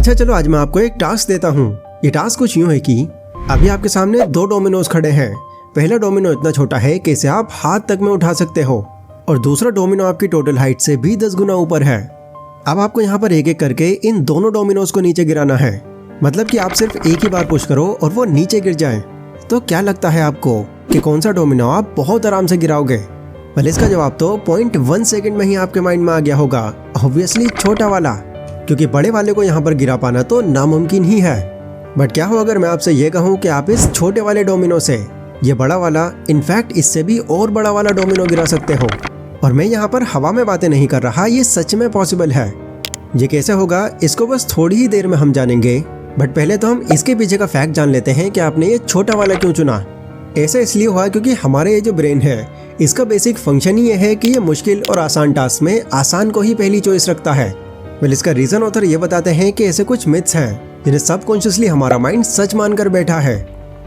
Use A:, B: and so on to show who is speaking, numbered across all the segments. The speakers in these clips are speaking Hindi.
A: अच्छा चलो आज मैं आपको एक टास्क देता हूँ। ये टास्क कुछ यूँ है कि अभी आपके सामने 2 डोमिनोज खड़े हैं। पहला डोमिनो इतना छोटा है कि इसे आप हाथ तक में उठा सकते हो और दूसरा डोमिनो आपकी टोटल हाइट से भी 10 गुना ऊपर है। अब आपको यहाँ पर एक एक करके इन दोनों डोमिनोज को नीचे गिराना है। मतलब कि आप सिर्फ एक ही बार पुश करो और वो नीचे गिर जाए। तो क्या लगता है आपको कि कौन सा डोमिनो आप बहुत आराम से गिराओगे? भले इसका जवाब तो 0.1 सेकंड में ही आपके माइंड में आ गया होगा। ऑब्वियसली छोटा वाला, क्योंकि बड़े वाले को यहाँ पर गिरा पाना तो नामुमकिन ही है। बट क्या हो अगर मैं आपसे ये कहूँ कि आप इस छोटे वाले डोमिनो से ये बड़ा वाला, इनफैक्ट इससे भी और बड़ा वाला डोमिनो गिरा सकते हो। और मैं यहाँ पर हवा में बातें नहीं कर रहा, ये सच में पॉसिबल है। ये कैसे होगा इसको बस थोड़ी ही देर में हम जानेंगे। बट पहले तो हम इसके पीछे का फैक्ट जान लेते हैं कि आपने ये छोटा वाला क्यों चुना। ऐसा इसलिए हुआ क्योंकि हमारे ये जो ब्रेन है इसका बेसिक फंक्शन ही ये है कि ये मुश्किल और आसान टास्क में आसान को ही पहली चॉइस रखता है। वेल इसका रीजन ऑथर ये बताते हैं कि ऐसे कुछ मिथ्स हैं जिन्हें सबकॉन्शियसली हमारा माइंड सच मानकर बैठा है।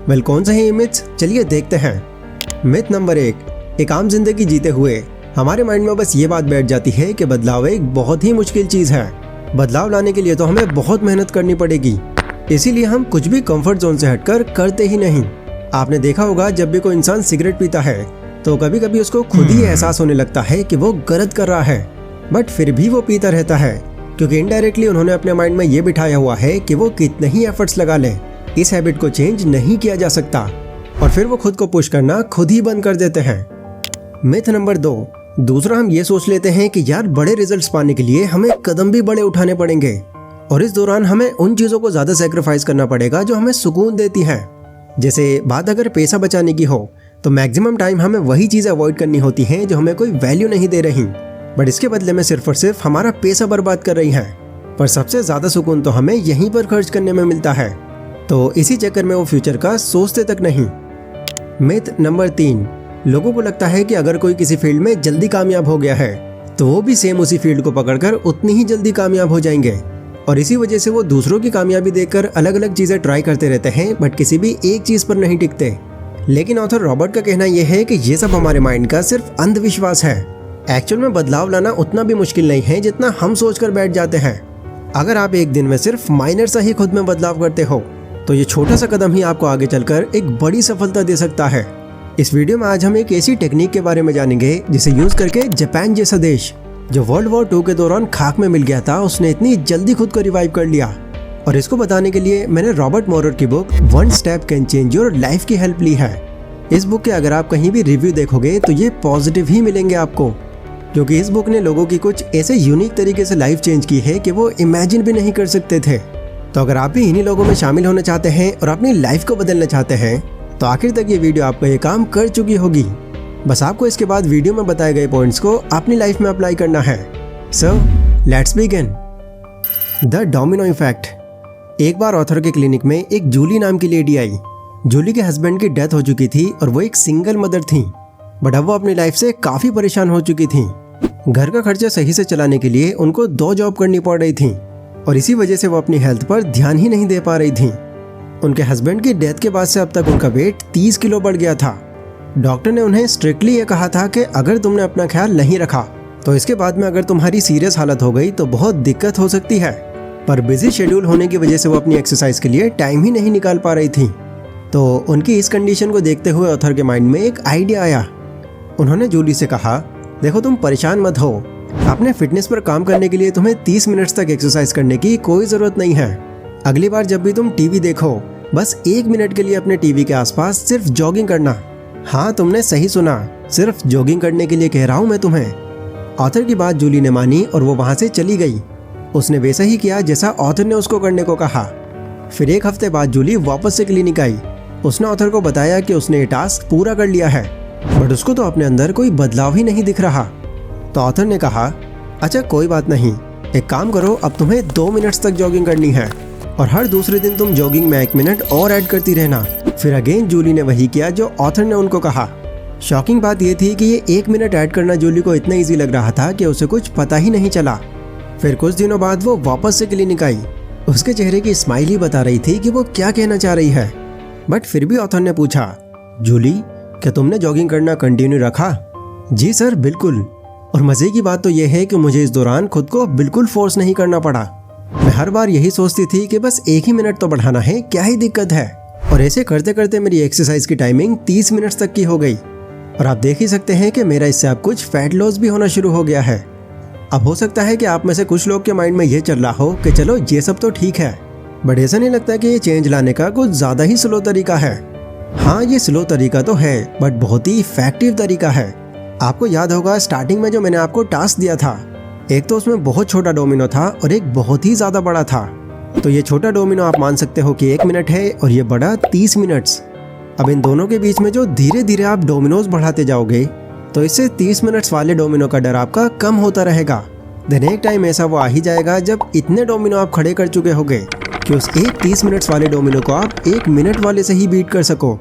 A: वेल कौन से हैं ये मिथ्स, चलिए देखते हैं। मिथ नंबर 1, एक आम जिंदगी जीते हुए हमारे माइंड में बस ये बात बैठ जाती है कि बदलाव एक बहुत ही मुश्किल चीज है। बदलाव लाने के लिए तो हमें बहुत मेहनत करनी पड़ेगी, इसीलिए हम कुछ भी कंफर्ट जोन से हटकर करते ही नहीं। आपने देखा होगा जब भी कोई इंसान सिगरेट पीता है तो कभी कभी उसको खुद ही एहसास होने लगता है कि वो गलत कर रहा है, बट फिर भी वो पीता रहता है क्योंकि इनडायरेक्टली उन्होंने अपने माइंड में ये बिठाया हुआ है कि वो कितने ही एफर्ट्स लगा ले, इस हैबिट को चेंज नहीं किया जा सकता और फिर वो खुद को पुश करना खुद ही बंद कर देते हैं। मिथ नंबर 2, दूसरा हम ये सोच लेते हैं कि यार बड़े रिजल्ट्स पाने के लिए हमें कदम भी बड़े उठाने पड़ेंगे और इस दौरान हमें उन चीज़ों को ज़्यादा सेक्रीफाइस करना पड़ेगा जो हमें सुकून देती है। जैसे बात अगर पैसा बचाने की हो तो मैक्सिमम टाइम हमें वही चीज़ अवॉइड करनी होती हैं जो हमें कोई वैल्यू नहीं दे रही, बट इसके बदले में सिर्फ और सिर्फ हमारा पैसा बर्बाद कर रही हैं। पर सबसे ज़्यादा सुकून तो हमें यहीं पर खर्च करने में मिलता है, तो इसी चक्कर में वो फ्यूचर का सोचते तक नहीं। मिथ नंबर 3, लोगों को लगता है कि अगर कोई किसी फील्ड में जल्दी कामयाब हो गया है तो वो भी सेम उसी फील्ड को पकड़कर उतनी ही जल्दी कामयाब हो जाएंगे और इसी वजह से वो दूसरों की कामयाबी देखकर अलग अलग चीज़ें ट्राई करते रहते हैं, बट किसी भी एक चीज़ पर नहीं टिकते। लेकिन ऑथर रॉबर्ट का कहना यह है कि ये सब हमारे माइंड का सिर्फ अंधविश्वास है। एक्चुअल में बदलाव लाना उतना भी मुश्किल नहीं है जितना हम सोचकर बैठ जाते हैं। अगर आप एक दिन में सिर्फ माइनर सा ही खुद में बदलाव करते हो तो ये छोटा सा कदम ही आपको आगे चलकर एक बड़ी सफलता दे सकता है। इस वीडियो में आज हम एक ऐसी टेक्निक के बारे में जानेंगे जिसे यूज करके जापान जैसा देश जो वर्ल्ड वॉर 2 के दौरान खाक में मिल गया था, उसने इतनी जल्दी खुद को रिवाइव कर लिया। और इसको बताने के लिए मैंने रॉबर्ट मोरर की book 1 step can change your life की हेल्प ली है। इस बुक के अगर आप कहीं भी रिव्यू देखोगे तो ये पॉजिटिव ही मिलेंगे आपको, क्योंकि इस बुक ने लोगों की कुछ ऐसे यूनिक तरीके से लाइफ चेंज की है कि वो इमेजिन भी नहीं कर सकते थे। तो अगर आप भी इन्हीं लोगों में शामिल होना चाहते हैं और अपनी लाइफ को बदलना चाहते हैं तो आखिर तक ये वीडियो आपका ये काम कर चुकी होगी। बस आपको इसके बाद वीडियो में बताए गए पॉइंट्स को अपनी लाइफ में अप्लाई करना है। So let's begin. The domino effect. एक बार ऑथर के क्लिनिक में एक जूली नाम की लेडी आई। जूली के हस्बैंड की डेथ हो चुकी थी और वो एक सिंगल मदर थी, बट अब वो अपनी लाइफ से काफ़ी परेशान हो चुकी थी। घर का खर्चा सही से चलाने के लिए उनको 2 जॉब करनी पड़ रही थी और इसी वजह से वो अपनी हेल्थ पर ध्यान ही नहीं दे पा रही थी। उनके हस्बैंड की डेथ के बाद से अब तक उनका वेट 30 किलो बढ़ गया था। डॉक्टर ने उन्हें स्ट्रिक्टली ये कहा था कि अगर तुमने अपना ख्याल नहीं रखा तो इसके बाद में अगर तुम्हारी सीरियस हालत हो गई तो बहुत दिक्कत हो सकती है। पर बिजी शेड्यूल होने की वजह से वो अपनी एक्सरसाइज के लिए टाइम ही नहीं निकाल पा रही थी। तो उनकी इस कंडीशन को देखते हुए ऑथर के माइंड में एक आइडिया आया। उन्होंने जूली से कहा, देखो तुम परेशान मत हो, अपने फिटनेस पर काम करने के लिए तुम्हें 30 मिनट्स तक एक्सरसाइज करने की कोई ज़रूरत नहीं है। अगली बार जब भी तुम टीवी देखो बस 1 मिनट के लिए अपने टीवी के आसपास सिर्फ जॉगिंग करना। हाँ तुमने सही सुना, सिर्फ जॉगिंग करने के लिए कह रहा हूँ मैं तुम्हें। ऑथर की बात जूली ने मानी और वो वहाँ से चली गई। उसने वैसा ही किया जैसा ऑथर ने उसको करने को कहा। फिर 1 हफ्ते बाद जूली वापस से क्लिनिक आई। उसने ऑथर को बताया कि उसने ये टास्क पूरा कर लिया है, बट उसको तो अपने अंदर कोई बदलाव ही नहीं दिख रहा। तो ऑथर ने कहा, अच्छा कोई बात नहीं, एक काम करो, अब तुम्हें 2 मिनट्स तक जॉगिंग करनी है और हर दूसरे दिन तुम जॉगिंग में 1 मिनट और ऐड करती रहना। फिर अगेन जूली ने वही किया जो ऑथर ने उनको कहा। शॉकिंग बात यह थी कि ये 1 मिनट ऐड करना जूली को इतना ईजी लग रहा था कि उसे कुछ पता ही नहीं चला। फिर कुछ दिनों बाद वो वापस से क्लिनिक आई। उसके चेहरे की स्माइल ही बता रही थी कि वो क्या कहना चाह रही है। बट फिर भी ऑथर ने पूछा, जूली क्या तुमने जॉगिंग करना कंटिन्यू रखा? जी सर बिल्कुल। और मज़े की बात तो यह है कि मुझे इस दौरान खुद को बिल्कुल फोर्स नहीं करना पड़ा। मैं हर बार यही सोचती थी कि बस 1 ही मिनट तो बढ़ाना है, क्या ही दिक्कत है। और ऐसे करते करते मेरी एक्सरसाइज की टाइमिंग 30 मिनट्स तक की हो गई। और आप देख ही सकते हैं कि मेरा इससे अब कुछ फैट लॉस भी होना शुरू हो गया है। अब हो सकता है कि आप में से कुछ लोग के माइंड में ये चल रहा हो कि चलो ये सब तो ठीक है, बट ऐसा नहीं लगता कि ये चेंज लाने का कुछ ज़्यादा ही स्लो तरीका है। हाँ, ये स्लो तरीका तो है, बट बहुत ही इफेक्टिव तरीका है। आपको याद होगा स्टार्टिंग में जो मैंने आपको टास्क दिया था, एक तो उसमें बहुत छोटा डोमिनो था और एक बहुत ही ज़्यादा बड़ा था। तो ये छोटा डोमिनो आप मान सकते हो कि 1 मिनट है और ये बड़ा 30 मिनट्स। अब इन दोनों के बीच में जो धीरे धीरे आप डोमिनोज बढ़ाते जाओगे, तो इससे 30 मिनट्स वाले डोमिनो का डर आपका कम होता रहेगा। देन एक टाइम ऐसा वो आ ही जाएगा जब इतने डोमिनो आप खड़े कर चुके होगे कि उस एक 30 मिनट्स वाले डोमिनो को आप 1 मिनट वाले से ही बीट कर सको।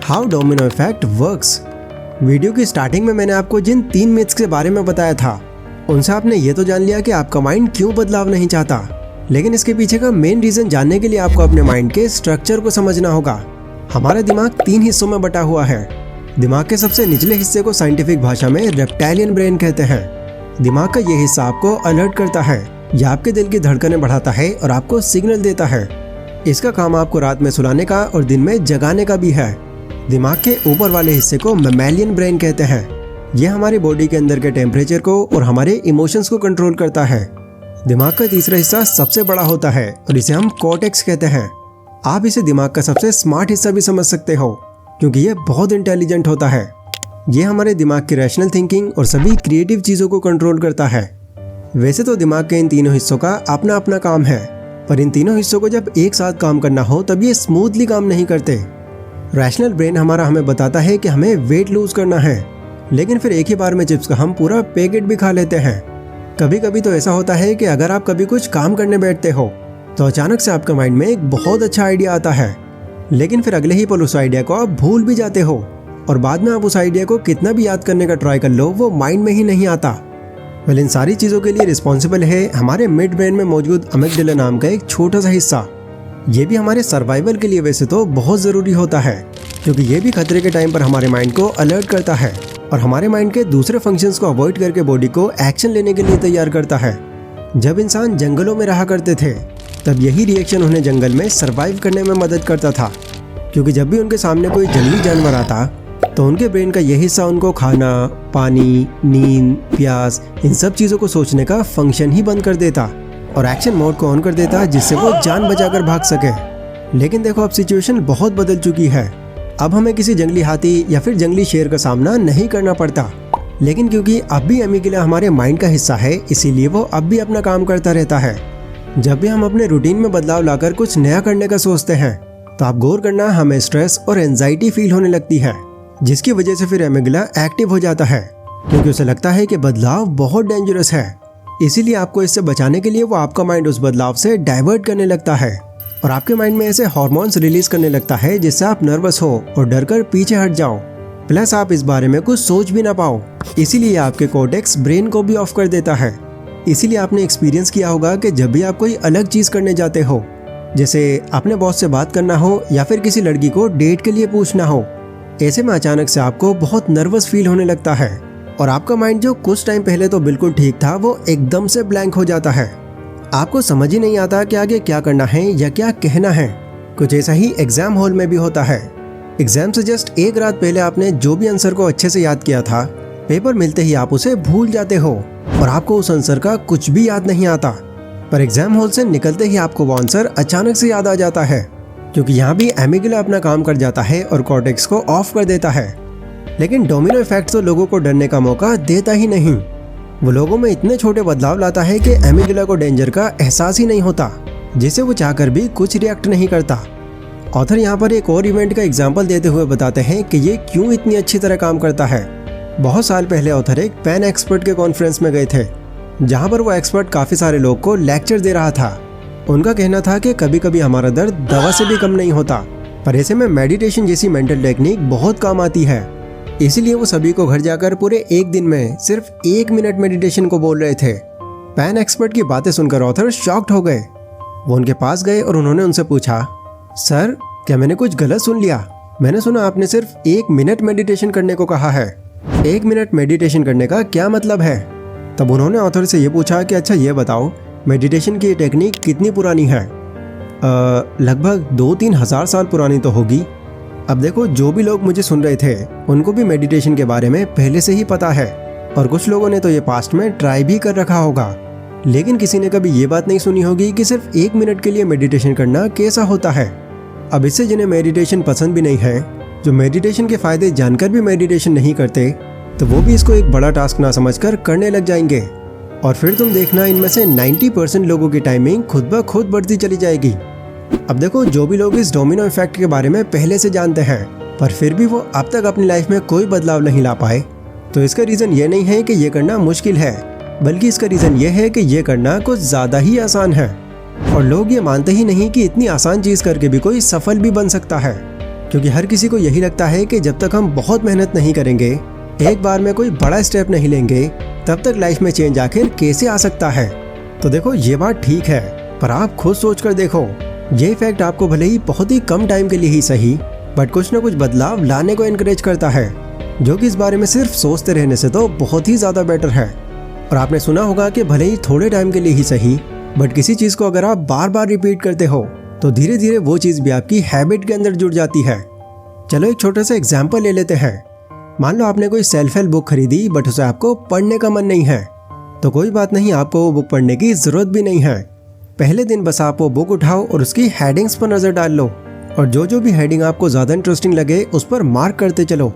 A: How domino effect works. Video की स्टार्टिंग में मैंने आपको जिन 3 मिथ्स के बारे में बताया था, उनसे आपने ये तो जान लिया कि आपका माइंड क्यों बदलाव नहीं चाहता, लेकिन इसके पीछे का मेन रीजन जानने के लिए आपको अपने माइंड के स्ट्रक्चर को समझना होगा। हमारा दिमाग 3 हिस्सों में बटा हुआ है। दिमाग के सबसे निचले हिस्से को साइंटिफिक भाषा में रेप्टाइलियन ब्रेन कहते हैं। दिमाग का ये हिस्सा आपको अलर्ट करता है, यह आपके दिल की धड़कनें बढ़ाता है और आपको सिग्नल देता है। इसका काम आपको रात में सुलाने का और दिन में जगाने का भी है। दिमाग के ऊपर वाले हिस्से को मैमेलियन ब्रेन कहते हैं। यह हमारी बॉडी के अंदर के टेम्परेचर को और हमारे इमोशंस को कंट्रोल करता है। दिमाग का तीसरा हिस्सा सबसे बड़ा होता है और इसे हम कॉर्टेक्स कहते हैं। आप इसे दिमाग का सबसे स्मार्ट हिस्सा भी समझ सकते हो, क्योंकि ये बहुत इंटेलिजेंट होता है। ये हमारे दिमाग की रैशनल थिंकिंग और सभी क्रिएटिव चीज़ों को कंट्रोल करता है। वैसे तो दिमाग के इन तीनों हिस्सों का अपना अपना काम है, पर इन तीनों हिस्सों को जब एक साथ काम करना हो तब ये स्मूथली काम नहीं करते। रैशनल ब्रेन हमारा हमें बताता है कि हमें वेट लूज करना है, लेकिन फिर एक ही बार में चिप्स का हम पूरा पैकेट भी खा लेते हैं। कभी कभी तो ऐसा होता है कि अगर आप कभी कुछ काम करने बैठते हो तो अचानक से आपके माइंड में एक बहुत अच्छा आइडिया आता है, लेकिन फिर अगले ही पल उस आइडिया को आप भूल भी जाते हो और बाद में आप उस आइडिया को कितना भी याद करने का ट्राई कर लो, वो माइंड में ही नहीं आता। वेल, इन सारी चीज़ों के लिए रिस्पॉन्सिबल है हमारे मिड ब्रेन में मौजूद अमिगडाला नाम का एक छोटा सा हिस्सा। ये भी हमारे सर्वाइवल के लिए वैसे तो बहुत ज़रूरी होता है, क्योंकि ये भी खतरे के टाइम पर हमारे माइंड को अलर्ट करता है और हमारे माइंड के दूसरे फंक्शंस को अवॉइड करके बॉडी को एक्शन लेने के लिए तैयार करता है। जब इंसान जंगलों में रहा करते थे, तब यही रिएक्शन उन्हें जंगल में सर्वाइव करने में मदद करता था, क्योंकि जब भी उनके सामने कोई जंगली जानवर आता तो उनके ब्रेन का यह हिस्सा उनको खाना, पानी, नींद, प्यास, इन सब चीज़ों को सोचने का फंक्शन ही बंद कर देता और एक्शन मोड को ऑन कर देता, जिससे वो जान बचाकर भाग सके। लेकिन देखो, अब सिचुएशन बहुत बदल चुकी है। अब हमें किसी जंगली हाथी या फिर जंगली शेर का सामना नहीं करना पड़ता, लेकिन क्योंकि अब भी अमिगडाला हमारे माइंड का हिस्सा है, इसीलिए वो अब भी अपना काम करता रहता है। जब भी हम अपने रूटीन में बदलाव लाकर कुछ नया करने का सोचते हैं, तो आप गौर करना, हमें स्ट्रेस और एंजाइटी फील होने लगती है, जिसकी वजह से फिर अमिगडाला एक्टिव हो जाता है, क्योंकि उसे लगता है कि बदलाव बहुत डेंजरस है। इसीलिए आपको इससे बचाने के लिए वो आपका माइंड उस बदलाव से डाइवर्ट करने लगता है और आपके माइंड में ऐसे हार्मोन्स रिलीज करने लगता है जिससे आप नर्वस हो और डर कर पीछे हट जाओ, प्लस आप इस बारे में कुछ सोच भी ना पाओ। इसीलिए आपके कॉर्टेक्स ब्रेन को भी ऑफ कर देता है। इसीलिए आपने एक्सपीरियंस किया होगा कि जब भी आप कोई अलग चीज़ करने जाते हो, जैसे अपने बॉस से बात करना हो या फिर किसी लड़की को डेट के लिए पूछना हो, ऐसे में अचानक से आपको बहुत नर्वस फील होने लगता है और आपका माइंड जो कुछ टाइम पहले तो बिल्कुल ठीक था, वो एकदम से ब्लैंक हो जाता है। आपको समझ ही नहीं आता कि आगे क्या करना है या क्या कहना है। कुछ ऐसा ही एग्जाम हॉल में भी होता है। एग्जाम से जस्ट एक रात पहले आपने जो भी आंसर को अच्छे से याद किया था, पेपर मिलते ही आप उसे भूल जाते हो और आपको उस आंसर का कुछ भी याद नहीं आता। पर एग्जाम हॉल से निकलते ही आपको वो आंसर अचानक से याद आ जाता है, क्योंकि यहाँ भी अमिगडाला अपना काम कर जाता है और कॉर्टेक्स को ऑफ कर देता है। लेकिन डोमिनो इफेक्ट तो लोगों को डरने का मौका देता ही नहीं। वो लोगों में इतने छोटे बदलाव लाता है कि अमिगडाला को डेंजर का एहसास ही नहीं होता, जिसे वो चाहकर भी कुछ रिएक्ट नहीं करता। ऑथर यहाँ पर एक और इवेंट का एग्जाम्पल देते हुए बताते हैं कि ये क्यों इतनी अच्छी तरह काम करता है। बहुत साल पहले ऑथर एक पेन एक्सपर्ट के कॉन्फ्रेंस में गए थे, जहाँ पर वो एक्सपर्ट काफ़ी सारे लोग को लेक्चर दे रहा था। उनका कहना था कि कभी कभी हमारा दर्द दवा से भी कम नहीं होता, पर ऐसे में मेडिटेशन जैसी मेंटल टेक्निक बहुत काम आती है। इसीलिए वो सभी को घर जाकर पूरे एक दिन में सिर्फ 1 मिनट मेडिटेशन को बोल रहे थे। पेन एक्सपर्ट की बातें सुनकर ऑथर शॉक्ड हो गए। वो उनके पास गए और उन्होंने उनसे पूछा, सर क्या मैंने कुछ गलत सुन लिया? मैंने सुना आपने सिर्फ 1 मिनट मेडिटेशन करने को कहा है। 1 मिनट मेडिटेशन करने का क्या मतलब है? तब उन्होंने ऑथर से ये पूछा कि अच्छा ये बताओ मेडिटेशन की ये टेक्निक कितनी पुरानी है? लगभग 2-3 हज़ार साल पुरानी तो होगी। अब देखो, जो भी लोग मुझे सुन रहे थे उनको भी मेडिटेशन के बारे में पहले से ही पता है, और कुछ लोगों ने तो ये पास्ट में ट्राई भी कर रखा होगा। लेकिन किसी ने कभी ये बात नहीं सुनी होगी कि सिर्फ 1 मिनट के लिए मेडिटेशन करना कैसा होता है। अब इससे जिन्हें मेडिटेशन पसंद भी नहीं है, जो मेडिटेशन के फायदे जानकर भी मेडिटेशन नहीं करते, तो वो भी इसको एक बड़ा टास्क ना समझकर करने लग जाएंगे। और फिर तुम देखना, इनमें से 90% लोगों की टाइमिंग खुद ब खुद बढ़ती चली जाएगी। अब देखो, जो भी लोग इस डोमिनो इफेक्ट के बारे में पहले से जानते हैं पर फिर भी वो अब तक अपनी लाइफ में कोई बदलाव नहीं ला पाए, तो इसका रीज़न ये नहीं है कि ये करना मुश्किल है, बल्कि इसका रीज़न ये है कि ये करना कुछ ज़्यादा ही आसान है। और लोग ये मानते ही नहीं कि इतनी आसान चीज़ करके भी कोई सफल भी बन सकता है, क्योंकि हर किसी को यही लगता है कि जब तक हम बहुत मेहनत नहीं करेंगे, एक बार में कोई बड़ा स्टेप नहीं लेंगे, तब तक लाइफ में चेंज आखिर कैसे आ सकता है। तो देखो, ये बात ठीक है, पर आप खुद सोच कर देखो, ये इफेक्ट आपको भले ही बहुत ही कम टाइम के लिए ही सही, बट कुछ ना कुछ बदलाव लाने को इनकरेज करता है, जो कि इस बारे में सिर्फ सोचते रहने से तो बहुत ही ज़्यादा बेटर है। और आपने सुना होगा कि भले ही थोड़े टाइम के लिए ही सही, बट किसी चीज़ को अगर आप बार बार रिपीट करते हो तो धीरे धीरे वो चीज़ भी आपकी हैबिट के अंदर जुड़ जाती है। चलो एक छोटा सा एग्जाम्पल ले लेते हैं। मान लो आपने कोई सेल्फ हेल्प बुक खरीदी, बट उसे आपको पढ़ने का मन नहीं है, तो कोई बात नहीं, आपको वो बुक पढ़ने की ज़रूरत भी नहीं है। पहले दिन बस आप वो बुक उठाओ और उसकी हेडिंग्स पर नज़र डाल लो, और जो भी हेडिंग आपको ज़्यादा इंटरेस्टिंग लगे उस पर मार्क करते चलो।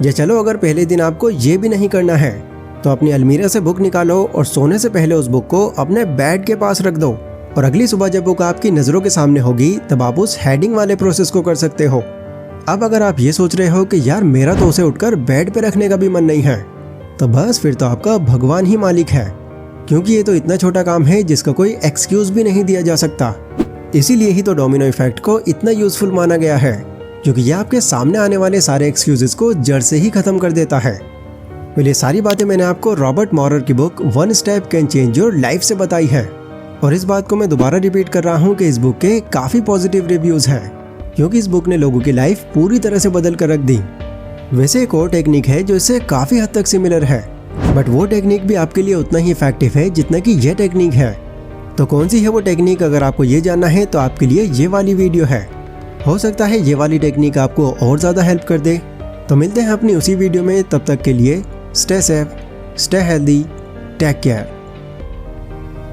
A: या चलो, अगर पहले दिन आपको ये भी नहीं करना है तो अपनी अलमीरा से बुक निकालो और सोने से पहले उस बुक को अपने बेड के पास रख दो, और अगली सुबह जब बुक आपकी नज़रों के सामने होगी तब आप उस हेडिंग वाले प्रोसेस को कर सकते हो। अब अगर आप ये सोच रहे हो कि यार मेरा तो उसे उठकर बेड पे रखने का भी मन नहीं है, तो बस फिर तो आपका भगवान ही मालिक है, क्योंकि ये तो इतना छोटा काम है जिसका कोई एक्सक्यूज भी नहीं दिया जा सकता। इसीलिए ही तो डोमिनो इफेक्ट को इतना यूजफुल माना गया है, क्योंकि ये आपके सामने आने वाले सारे एक्सक्यूजेस को जड़ से ही खत्म कर देता है। ये सारी बातें मैंने आपको रॉबर्ट मॉरर की book 1 step can change your life से बताई है, और इस बात को मैं दोबारा रिपीट कर रहा हूँ कि इस बुक के काफ़ी पॉजिटिव रिव्यूज़ हैं, क्योंकि इस बुक ने लोगों की लाइफ पूरी तरह से बदल कर रख दी। वैसे एक और टेक्निक है जो इससे काफ़ी हद तक सिमिलर है, बट वो टेक्निक भी आपके लिए उतना ही इफेक्टिव है जितना कि यह टेक्निक है। तो कौन सी है वो टेक्निक, अगर आपको ये जानना है तो आपके लिए ये वाली वीडियो है। हो सकता है ये वाली टेक्निक आपको और ज़्यादा हेल्प कर दे। तो मिलते हैं अपनी उसी वीडियो में, तब तक के लिए stay safe, stay healthy, take care.